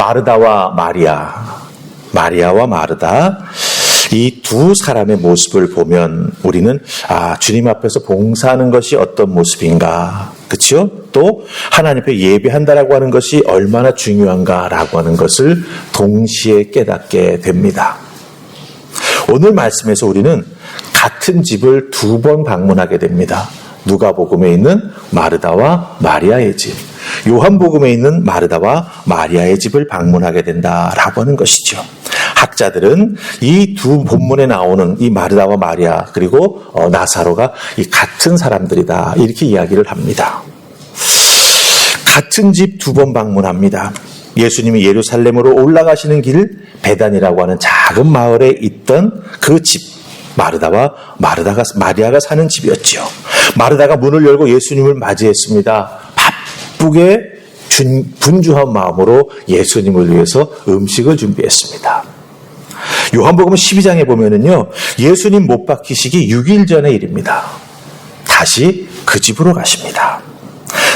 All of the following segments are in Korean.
마르다와 마리아와 마르다, 이 두 사람의 모습을 보면 우리는 주님 앞에서 봉사하는 것이 어떤 모습인가, 그렇죠? 또 하나님 앞에 예배한다라고 하는 것이 얼마나 중요한가라고 하는 것을 동시에 깨닫게 됩니다. 오늘 말씀에서 우리는 같은 집을 두 번 방문하게 됩니다. 누가복음에 있는 마르다와 마리아의 집, 요한복음에 있는 마르다와 마리아의 집을 방문하게 된다라고 하는 것이죠. 학자들은 이 두 본문에 나오는 이 마르다와 마리아 그리고 나사로가 이 같은 사람들이다, 이렇게 이야기를 합니다. 같은 집 두 번 방문합니다. 예수님이 예루살렘으로 올라가시는 길 베단이라고 하는 작은 마을에 있던 그 집, 마리아가 사는 집이었죠. 마르다가 문을 열고 예수님을 맞이했습니다. 바쁘게 분주한 마음으로 예수님을 위해서 음식을 준비했습니다. 요한복음 12장에 보면은요, 예수님 못 박히시기 6일 전의 일입니다. 다시 그 집으로 가십니다.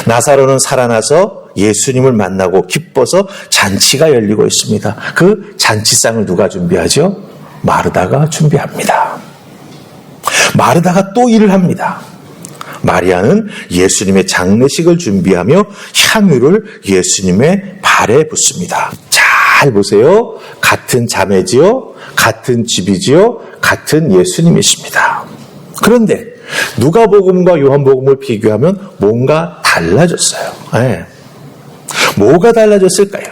나사로는 살아나서 예수님을 만나고 기뻐서 잔치가 열리고 있습니다. 그 잔치상을 누가 준비하죠? 마르다가 준비합니다. 마르다가 또 일을 합니다. 마리아는 예수님의 장례식을 준비하며 향유를 예수님의 발에 붓습니다. 잘 보세요. 같은 자매지요, 같은 집이지요, 같은 예수님이십니다. 그런데 누가복음과 요한복음을 비교하면 뭔가 달라졌어요. 네. 뭐가 달라졌을까요?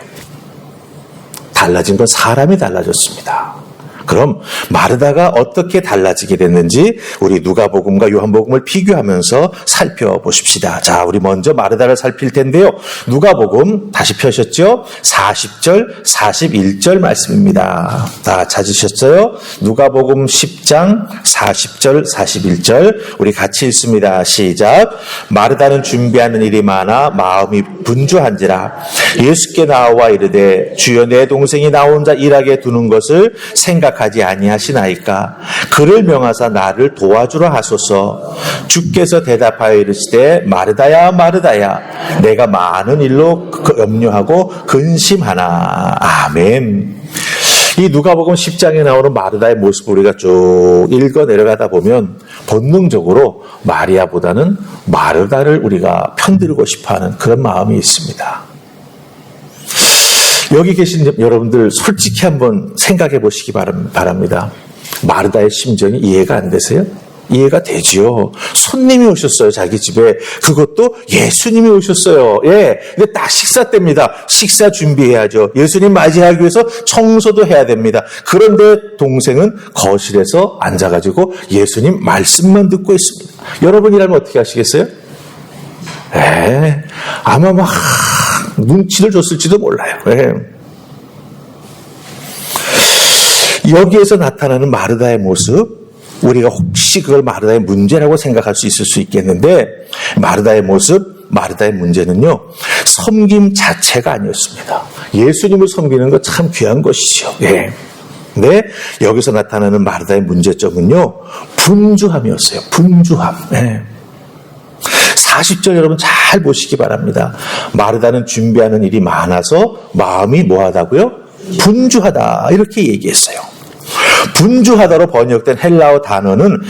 달라진 건 사람이 달라졌습니다. 그럼 마르다가 어떻게 달라지게 됐는지 우리 누가복음과 요한복음을 비교하면서 살펴보십시다. 자, 우리 먼저 마르다를 살필 텐데요. 누가복음 다시 펴셨죠? 40절, 41절 말씀입니다. 다 찾으셨어요? 누가복음 10장 40절, 41절 우리 같이 읽습니다. 시작. 마르다는 준비하는 일이 많아 마음이 분주한지라 예수께 나와 이르되 주여, 내 동생이 나 혼자 일하게 두는 것을 생각하지 아니하시나이까? 그를 명하사 나를 도와주라 하소서. 주께서 대답하여 이르시되 마르다야 마르다야, 내가 많은 일로 염려하고 근심하나. 아멘. 이 누가복음 10장에 나오는 마르다의 모습을 우리가 쭉 읽어 내려가다 보면 본능적으로 마리아보다는 마르다를 우리가 편들고 싶어하는 그런 마음이 있습니다. 여기 계신 여러분들 솔직히 한번 생각해 보시기 바랍니다. 마르다의 심정이 이해가 안 되세요? 이해가 되지요. 손님이 오셨어요, 자기 집에. 그것도 예수님이 오셨어요. 예. 근데 딱 식사 때입니다. 식사 준비해야죠. 예수님 맞이하기 위해서 청소도 해야 됩니다. 그런데 동생은 거실에서 앉아가지고 예수님 말씀만 듣고 있습니다. 여러분이라면 어떻게 하시겠어요? 아마 막 눈치를 줬을지도 몰라요. 여기에서 나타나는 마르다의 모습, 우리가 혹시 그걸 마르다의 문제라고 생각할 수 있을 수 있겠는데, 마르다의 모습, 마르다의 문제는요, 섬김 자체가 아니었습니다. 예수님을 섬기는 거 참 귀한 것이죠. 근데 여기서 나타나는 마르다의 문제점은요, 분주함이었어요. 분주함. 40절 여러분 잘 보시기 바랍니다. 마르다는 준비하는 일이 많아서 마음이 뭐하다고요? 분주하다, 이렇게 얘기했어요. 분주하다로 번역된 헬라어 단어는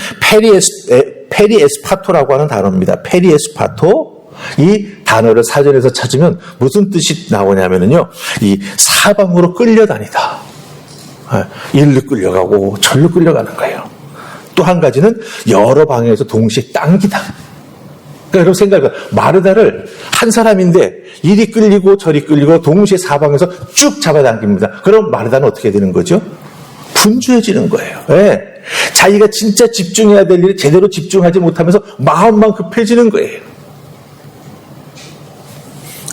페리에스파토라고 하는 단어입니다. 페리에스파토. 이 단어를 사전에서 찾으면 무슨 뜻이 나오냐면요, 이 사방으로 끌려다니다. 일로 끌려가고 절로 끌려가는 거예요. 또 한 가지는 여러 방향에서 동시에 당기다. 그러니까 여러분 생각해봐요. 마르다를 한 사람인데 이리 끌리고 저리 끌리고 동시에 사방에서 쭉 잡아당깁니다. 그럼 마르다는 어떻게 되는 거죠? 분주해지는 거예요. 자기가 진짜 집중해야 될 일에 제대로 집중하지 못하면서 마음만 급해지는 거예요.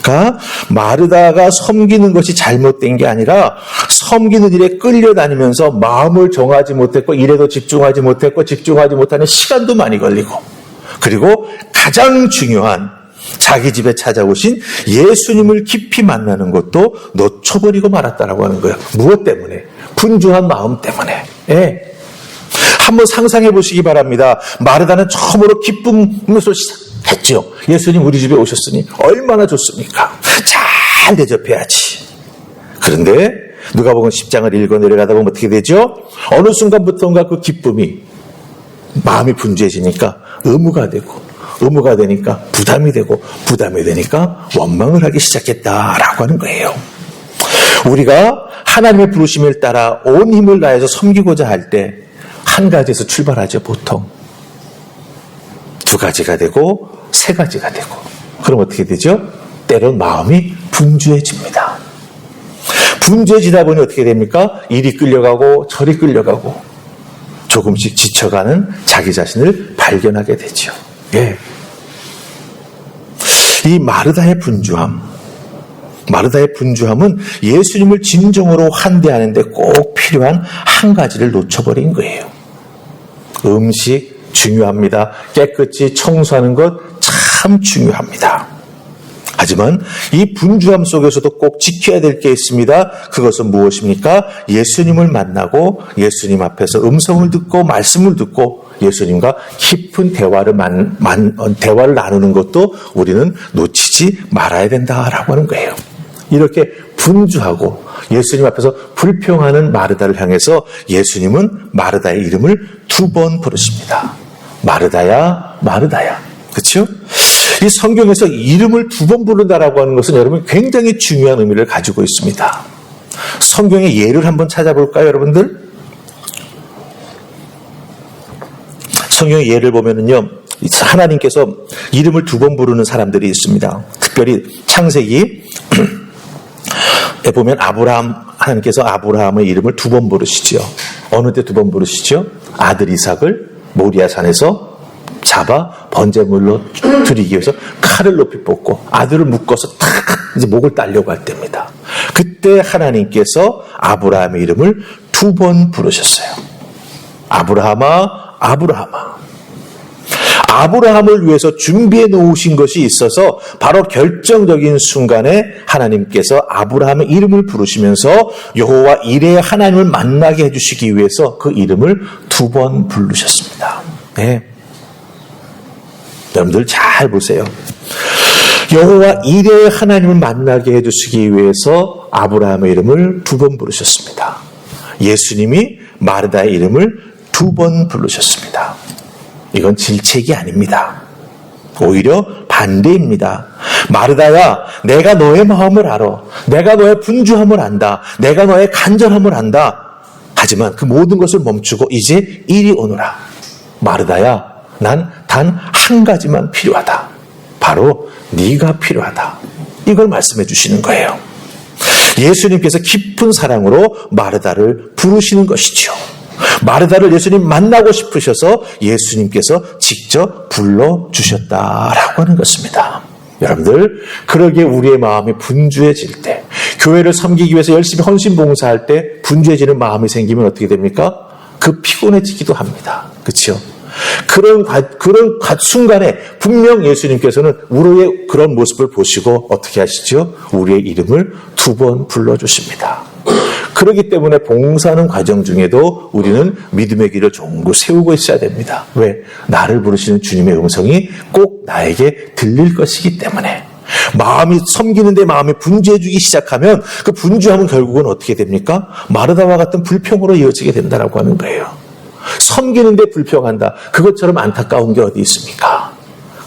그러니까 마르다가 섬기는 것이 잘못된 게 아니라 섬기는 일에 끌려다니면서 마음을 정하지 못했고, 일에도 집중하지 못했고, 집중하지 못하는 시간도 많이 걸리고, 그리고 가장 중요한 자기 집에 찾아오신 예수님을 깊이 만나는 것도 놓쳐버리고 말았다라고 하는 거예요. 무엇 때문에? 분주한 마음 때문에. 한번 상상해 보시기 바랍니다. 마르다는 처음으로 기쁨으로써 시작했죠. 예수님 우리 집에 오셨으니 얼마나 좋습니까? 잘 대접해야지. 그런데 누가복음 10장을 읽어 내려가다 보면 어떻게 되죠? 어느 순간부터인가 그 기쁨이 마음이 분주해지니까 의무가 되고, 의무가 되니까 부담이 되고, 부담이 되니까 원망을 하기 시작했다라고 하는 거예요. 우리가 하나님의 부르심을 따라 온 힘을 다해서 섬기고자 할 때 한 가지에서 출발하죠. 보통 두 가지가 되고 세 가지가 되고, 그럼 어떻게 되죠? 때론 마음이 분주해집니다. 분주해지다 보니 어떻게 됩니까? 이리 끌려가고 저리 끌려가고 조금씩 지쳐가는 자기 자신을 발견하게 되죠. 예. 이 마르다의 분주함은 예수님을 진정으로 환대하는데 꼭 필요한 한 가지를 놓쳐버린 거예요. 음식 중요합니다. 깨끗이 청소하는 것 참 중요합니다. 하지만 이 분주함 속에서도 꼭 지켜야 될 게 있습니다. 그것은 무엇입니까? 예수님을 만나고 예수님 앞에서 음성을 듣고 말씀을 듣고 예수님과 깊은 대화를 나누는 것도 우리는 놓치지 말아야 된다라고 하는 거예요. 이렇게 분주하고 예수님 앞에서 불평하는 마르다를 향해서 예수님은 마르다의 이름을 2번 부르십니다. 마르다야, 마르다야. 그렇죠? 이 성경에서 이름을 2번 부른다라고 하는 것은 여러분 굉장히 중요한 의미를 가지고 있습니다. 성경의 예를 한번 찾아볼까요, 여러분들? 성경의 예를 보면은요, 하나님께서 이름을 2번 부르는 사람들이 있습니다. 특별히 창세기 에 보면 하나님께서 아브라함의 이름을 2번 부르시죠. 어느 때 2번 부르시죠? 아들 이삭을 모리아 산에서 잡아 번제물로 드리기 위해서 칼을 높이 뽑고 아들을 묶어서 탁 이제 목을 따려고 할 때입니다. 그때 하나님께서 아브라함의 이름을 2번 부르셨어요. 아브라함아, 아브라함아. 아브라함을 위해서 준비해 놓으신 것이 있어서 바로 결정적인 순간에 하나님께서 아브라함의 이름을 부르시면서 여호와 이레의 하나님을 만나게 해주시기 위해서 그 이름을 2번 부르셨습니다. 네. 여러분들 잘 보세요. 여호와 이레의 하나님을 만나게 해주시기 위해서 아브라함의 이름을 2번 부르셨습니다. 예수님이 마르다의 이름을 2번 부르셨습니다. 이건 질책이 아닙니다. 오히려 반대입니다. 마르다야, 내가 너의 마음을 알아. 내가 너의 분주함을 안다. 내가 너의 간절함을 안다. 하지만 그 모든 것을 멈추고 이제 이리 오너라. 마르다야, 난 단 한 가지만 필요하다. 바로 네가 필요하다. 이걸 말씀해 주시는 거예요. 예수님께서 깊은 사랑으로 마르다를 부르시는 것이죠. 마르다를 예수님 만나고 싶으셔서 예수님께서 직접 불러주셨다라고 하는 것입니다. 여러분들, 그러기에 우리의 마음이 분주해질 때, 교회를 섬기기 위해서 열심히 헌신봉사할 때 분주해지는 마음이 생기면 어떻게 됩니까? 피곤해지기도 합니다. 그렇죠? 그런 순간에 분명 예수님께서는 우리의 그런 모습을 보시고 어떻게 하시죠? 우리의 이름을 2번 불러주십니다. 그렇기 때문에 봉사하는 과정 중에도 우리는 믿음의 길을 종고 세우고 있어야 됩니다. 왜? 나를 부르시는 주님의 음성이 꼭 나에게 들릴 것이기 때문에. 섬기는데 마음이 분주해지기 시작하면 그 분주함은 결국은 어떻게 됩니까? 마르다와 같은 불평으로 이어지게 된다라고 하는 거예요. 섬기는데 불평한다. 그것처럼 안타까운 게 어디 있습니까?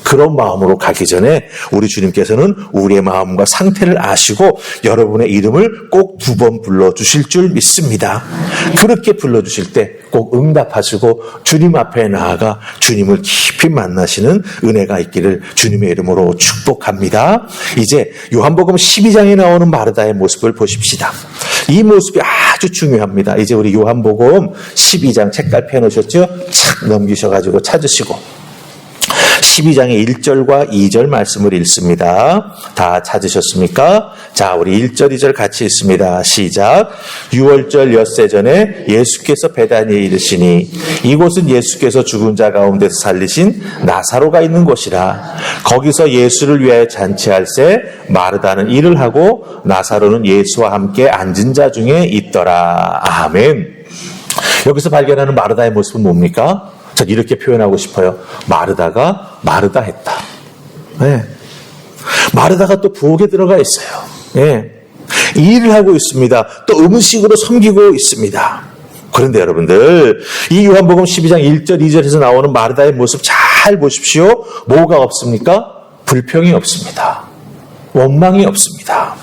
그런 마음으로 가기 전에 우리 주님께서는 우리의 마음과 상태를 아시고 여러분의 이름을 꼭 2번 불러주실 줄 믿습니다. 그렇게 불러주실 때 꼭 응답하시고 주님 앞에 나아가 주님을 깊이 만나시는 은혜가 있기를 주님의 이름으로 축복합니다. 이제 요한복음 12장에 나오는 마르다의 모습을 보십시다. 이 모습이 아주 중요합니다. 이제 우리 요한복음 12장 책갈 펴놓으셨죠? 착 넘기셔가지고 찾으시고 12장의 1절과 2절 말씀을 읽습니다. 다 찾으셨습니까? 자, 우리 1절, 2절 같이 읽습니다. 시작. 6월절 엿새 전에 예수께서 베다니에 이르시니 이곳은 예수께서 죽은 자 가운데서 살리신 나사로가 있는 곳이라. 거기서 예수를 위하여 잔치할새 마르다는 일을 하고 나사로는 예수와 함께 앉은 자 중에 있더라. 아멘. 여기서 발견하는 마르다의 모습은 뭡니까? 전 이렇게 표현하고 싶어요. 마르다가 마르다했다. 네. 마르다가 또 부엌에 들어가 있어요. 네. 일을 하고 있습니다. 또 음식으로 섬기고 있습니다. 그런데 여러분들, 이 요한복음 12장 1절 2절에서 나오는 마르다의 모습 잘 보십시오. 뭐가 없습니까? 불평이 없습니다. 원망이 없습니다.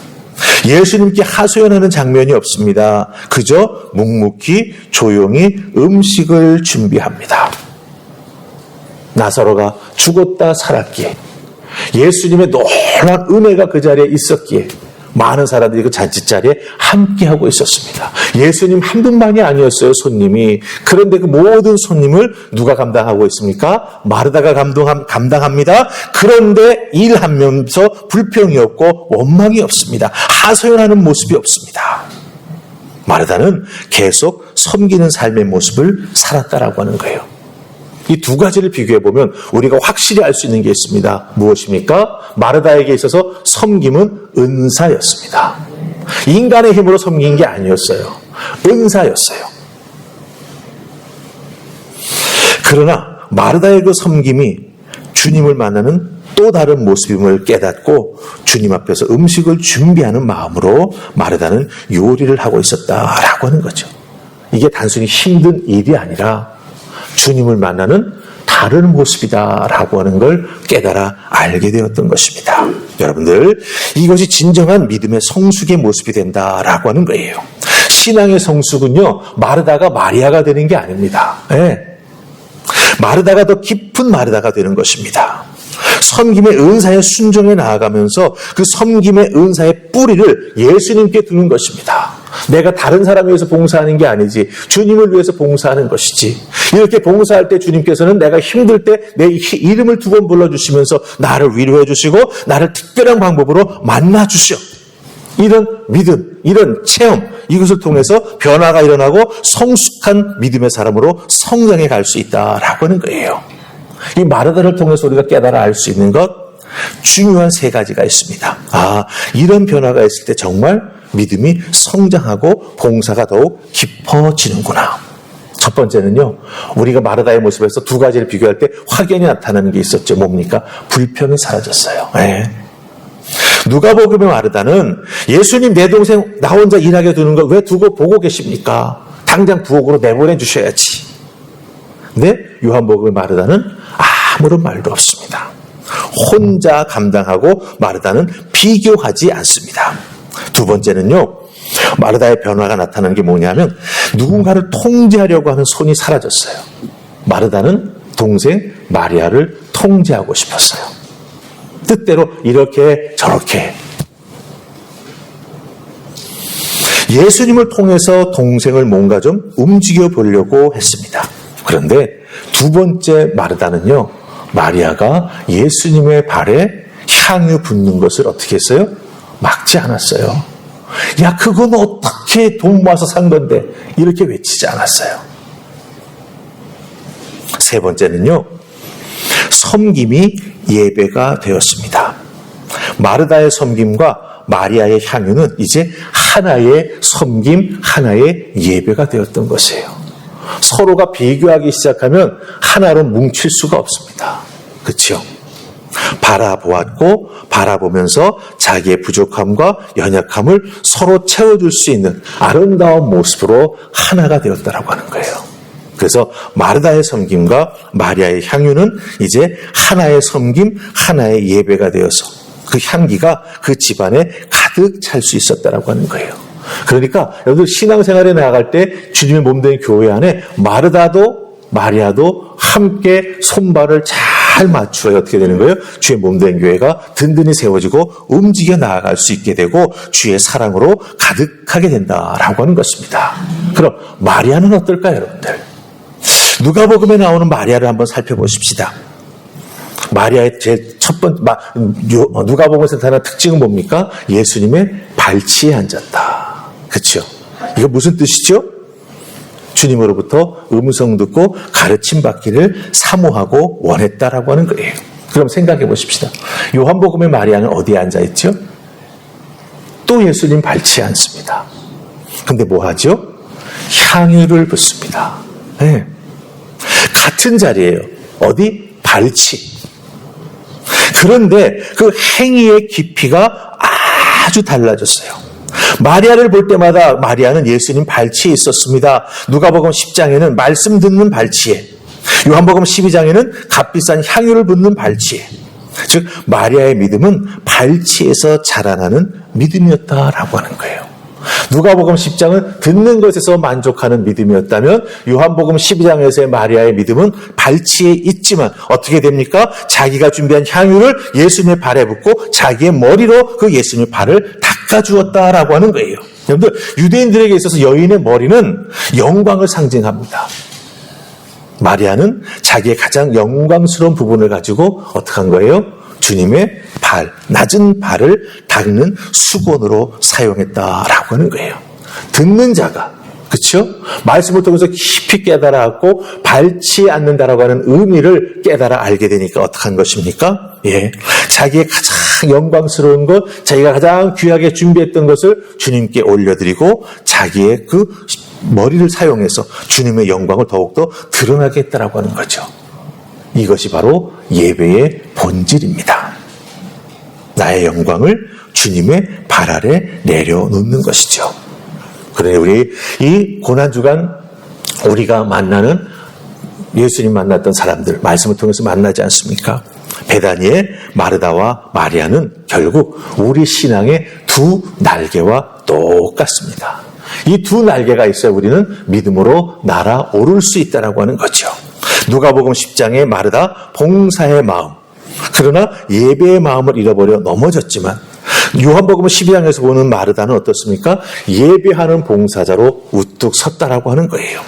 예수님께 하소연하는 장면이 없습니다. 그저 묵묵히 조용히 음식을 준비합니다. 나사로가 죽었다 살았기에, 예수님의 놀라운 은혜가 그 자리에 있었기에 많은 사람들이 그 잔치자리에 함께하고 있었습니다. 예수님 한 분만이 아니었어요, 손님이. 그런데 그 모든 손님을 누가 감당하고 있습니까? 마르다가 감당합니다. 그런데 일하면서 불평이 없고 원망이 없습니다. 하소연하는 모습이 없습니다. 마르다는 계속 섬기는 삶의 모습을 살았다라고 하는 거예요. 이 두 가지를 비교해보면 우리가 확실히 알 수 있는 게 있습니다. 무엇입니까? 마르다에게 있어서 섬김은 은사였습니다. 인간의 힘으로 섬긴 게 아니었어요. 은사였어요. 그러나 마르다의 그 섬김이 주님을 만나는 또 다른 모습임을 깨닫고 주님 앞에서 음식을 준비하는 마음으로 마르다는 요리를 하고 있었다라고 하는 거죠. 이게 단순히 힘든 일이 아니라 주님을 만나는 다른 모습이다라고 하는 걸 깨달아 알게 되었던 것입니다. 여러분들, 이것이 진정한 믿음의 성숙의 모습이 된다라고 하는 거예요. 신앙의 성숙은요, 마르다가 마리아가 되는 게 아닙니다. 네. 마르다가 더 깊은 마르다가 되는 것입니다. 섬김의 은사에 순종해 나아가면서 그 섬김의 은사의 뿌리를 예수님께 두는 것입니다. 내가 다른 사람을 위해서 봉사하는 게 아니지, 주님을 위해서 봉사하는 것이지. 이렇게 봉사할 때 주님께서는 내가 힘들 때 내 이름을 두 번 불러주시면서 나를 위로해 주시고 나를 특별한 방법으로 만나주시오. 이런 믿음, 이런 체험, 이것을 통해서 변화가 일어나고 성숙한 믿음의 사람으로 성장해 갈 수 있다라고 하는 거예요. 이 마르다를 통해서 우리가 깨달아 알 수 있는 것, 중요한 세 가지가 있습니다. 이런 변화가 있을 때 정말 믿음이 성장하고 봉사가 더욱 깊어지는구나. 첫 번째는요, 우리가 마르다의 모습에서 두 가지를 비교할 때 확연히 나타나는 게 있었죠. 뭡니까? 불평이 사라졌어요. 네. 누가복음의 마르다는 예수님 내 동생 나 혼자 일하게 두는 걸 왜 두고 보고 계십니까? 당장 부엌으로 내보내 주셔야지. 근데 요한복음의 마르다는 아무런 말도 없습니다. 혼자 감당하고 마르다는 비교하지 않습니다. 두 번째는요, 마르다의 변화가 나타나는 게 뭐냐면 누군가를 통제하려고 하는 손이 사라졌어요. 마르다는 동생 마리아를 통제하고 싶었어요. 뜻대로 이렇게 저렇게. 예수님을 통해서 동생을 뭔가 좀 움직여 보려고 했습니다. 그런데 두 번째 마르다는요, 마리아가 예수님의 발에 향유 붓는 것을 어떻게 했어요? 막지 않았어요. 야, 그건 어떻게 돈 모아서 산 건데, 이렇게 외치지 않았어요. 세 번째는요, 섬김이 예배가 되었습니다. 마르다의 섬김과 마리아의 향유는 이제 하나의 섬김, 하나의 예배가 되었던 것이에요. 서로가 비교하기 시작하면 하나로 뭉칠 수가 없습니다. 그렇죠? 바라보았고 바라보면서 자기의 부족함과 연약함을 서로 채워줄 수 있는 아름다운 모습으로 하나가 되었다라고 하는 거예요. 그래서 마르다의 섬김과 마리아의 향유는 이제 하나의 섬김, 하나의 예배가 되어서 그 향기가 그 집안에 가득 찰 수 있었다라고 하는 거예요. 그러니까 여러분들 신앙생활에 나아갈 때 주님의 몸된 교회 안에 마르다도 마리아도 함께 손발을 잘 맞추어야 어떻게 되는 거예요? 주의 몸된 교회가 든든히 세워지고 움직여 나아갈 수 있게 되고 주의 사랑으로 가득하게 된다라고 하는 것입니다. 그럼 마리아는 어떨까요, 여러분들? 누가복음에 나오는 마리아를 한번 살펴보십시다. 마리아의 제 첫 번째 누가복음에서 나타나는 특징은 뭡니까? 예수님의 발치에 앉았다. 그렇죠? 이거 무슨 뜻이죠? 주님으로부터 음성 듣고 가르침 받기를 사모하고 원했다라고 하는 거예요. 그럼 생각해 보십시다. 요한복음의 마리아는 어디에 앉아 있죠? 또 예수님 발치에 앉습니다. 근데 뭐 하죠? 향유를 붓습니다. 네. 같은 자리예요. 어디? 발치. 그런데 그 행위의 깊이가 아주 달라졌어요. 마리아를 볼 때마다 마리아는 예수님 발치에 있었습니다. 누가복음 10장에는 말씀 듣는 발치에, 요한복음 12장에는 값비싼 향유를 붓는 발치에, 즉 마리아의 믿음은 발치에서 자라나는 믿음이었다라고 하는 거예요. 누가복음 10장은 듣는 것에서 만족하는 믿음이었다면 요한복음 12장에서의 마리아의 믿음은 발치에 있지만 어떻게 됩니까? 자기가 준비한 향유를 예수님의 발에 붓고 자기의 머리로 그 예수님의 발을 닦아주었다라고 하는 거예요. 여러분들, 유대인들에게 있어서 여인의 머리는 영광을 상징합니다. 마리아는 자기의 가장 영광스러운 부분을 가지고 어떻게 한 거예요? 주님의 발, 낮은 발을 닦는 수건으로 사용했다라고 하는 거예요. 듣는 자가, 그렇죠? 말씀을 통해서 깊이 깨달아갖고 밟지 않는다라고 하는 의미를 깨달아 알게 되니까 어떻게 한 것입니까? 예, 자기의 가장 영광스러운 것, 자기가 가장 귀하게 준비했던 것을 주님께 올려드리고 자기의 그 머리를 사용해서 주님의 영광을 더욱더 드러나게 했다라고 하는 거죠. 이것이 바로 예배의 본질입니다. 나의 영광을 주님의 발 아래 내려놓는 것이죠. 그러니 우리 이 고난주간 우리가 만나는 예수님 만났던 사람들, 말씀을 통해서 만나지 않습니까? 베다니의 마르다와 마리아는 결국 우리 신앙의 두 날개와 똑같습니다. 이 두 날개가 있어야 우리는 믿음으로 날아오를 수 있다라고 하는 거죠. 누가복음 10장의 마르다, 봉사의 마음, 그러나 예배의 마음을 잃어버려 넘어졌지만 요한복음 12장에서 보는 마르다는 어떻습니까? 예배하는 봉사자로 우뚝 섰다라고 하는 거예요.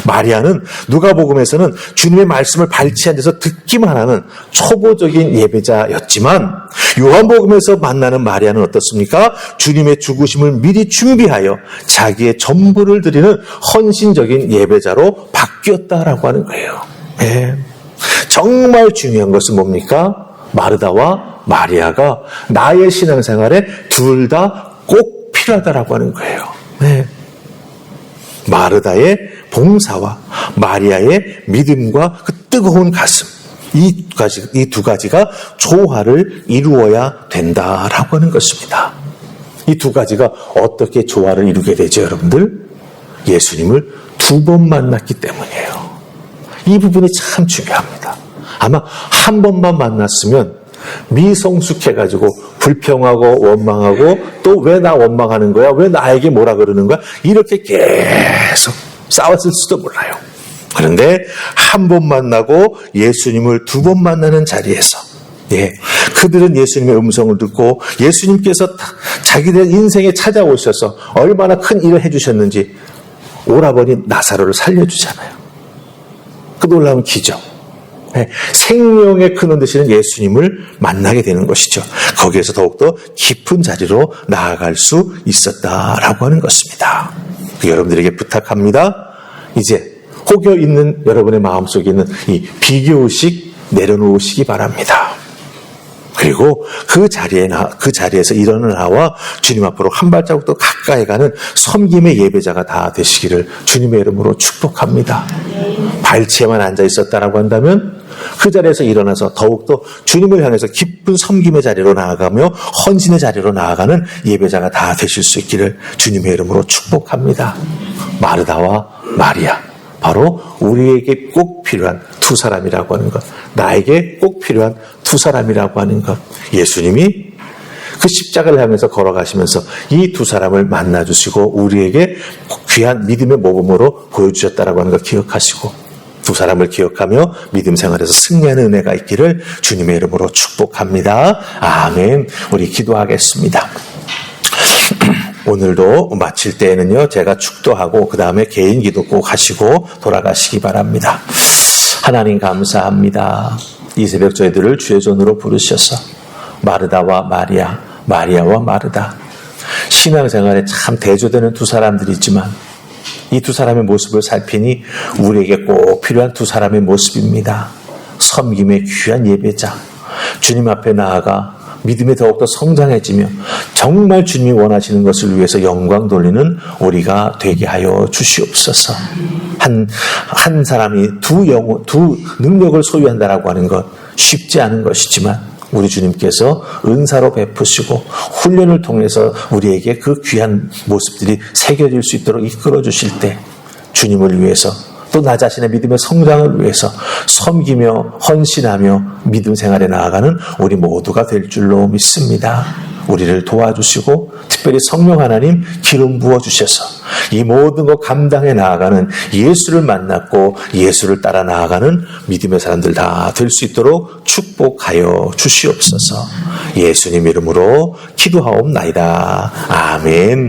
마리아는 누가복음에서는 주님의 말씀을 발치한 데서 듣기만 하는 초보적인 예배자였지만 요한복음에서 만나는 마리아는 어떻습니까? 주님의 죽으심을 미리 준비하여 자기의 전부를 드리는 헌신적인 예배자로 바뀌었다라고 하는 거예요. 네. 정말 중요한 것은 뭡니까? 마르다와 마리아가 나의 신앙생활에 둘 다 꼭 필요하다라고 하는 거예요. 네. 마르다의 봉사와 마리아의 믿음과 그 뜨거운 가슴, 이 두 가지가 조화를 이루어야 된다라고 하는 것입니다. 이 두 가지가 어떻게 조화를 이루게 되죠, 여러분들? 예수님을 두 번 만났기 때문이에요. 이 부분이 참 중요합니다. 아마 한 번만 만났으면 미성숙해가지고 불평하고 원망하고 또 왜 나 원망하는 거야? 왜 나에게 뭐라 그러는 거야? 이렇게 계속 싸웠을 수도 몰라요. 그런데 한 번 만나고 예수님을 두 번 만나는 자리에서 그들은 예수님의 음성을 듣고 예수님께서 자기들 인생에 찾아오셔서 얼마나 큰 일을 해주셨는지 오라버니 나사로를 살려주잖아요. 그 놀라운 기적. 생명의 근원 되시는 예수님을 만나게 되는 것이죠. 거기에서 더욱더 깊은 자리로 나아갈 수 있었다라고 하는 것입니다. 여러분들에게 부탁합니다. 이제 혹여 있는 여러분의 마음속에 있는 이 비교의식 내려놓으시기 바랍니다. 그리고 그 자리에서 일어나와 주님 앞으로 한 발자국 더 가까이 가는 섬김의 예배자가 다 되시기를 주님의 이름으로 축복합니다. 발치에만 앉아 있었다라고 한다면 그 자리에서 일어나서 더욱더 주님을 향해서 깊은 섬김의 자리로 나아가며 헌신의 자리로 나아가는 예배자가 다 되실 수 있기를 주님의 이름으로 축복합니다. 마르다와 마리아, 바로 우리에게 꼭 필요한 두 사람이라고 하는 것, 나에게 꼭 필요한 두 사람이라고 하는 것, 예수님이 그 십자가를 향해서 걸어가시면서 이 두 사람을 만나주시고 우리에게 귀한 믿음의 모범으로 보여주셨다라고 하는 걸 기억하시고 두 사람을 기억하며 믿음 생활에서 승리하는 은혜가 있기를 주님의 이름으로 축복합니다. 아멘. 우리 기도하겠습니다. 오늘도 마칠 때에는요, 제가 축도하고 그 다음에 개인 기도 꼭 하시고 돌아가시기 바랍니다. 하나님 감사합니다. 이 새벽 저희들을 주의 손으로 부르셔서 마르다와 마리아, 마리아와 마르다, 신앙생활에 참 대조되는 두 사람들이지만 이 두 사람의 모습을 살피니 우리에게 꼭 필요한 두 사람의 모습입니다. 섬김의 귀한 예배자, 주님 앞에 나아가 믿음이 더욱더 성장해지며 정말 주님이 원하시는 것을 위해서 영광 돌리는 우리가 되게 하여 주시옵소서. 한 사람이 두 능력을 소유한다라고 하는 것 쉽지 않은 것이지만 우리 주님께서 은사로 베푸시고 훈련을 통해서 우리에게 그 귀한 모습들이 새겨질 수 있도록 이끌어 주실 때 주님을 위해서 또 나 자신의 믿음의 성장을 위해서 섬기며 헌신하며 믿음 생활에 나아가는 우리 모두가 될 줄로 믿습니다. 우리를 도와주시고 특별히 성령 하나님 기름 부어주셔서 이 모든 것 감당해 나아가는 예수를 만났고 예수를 따라 나아가는 믿음의 사람들 다 될 수 있도록 축복하여 주시옵소서. 예수님 이름으로 기도하옵나이다. 아멘.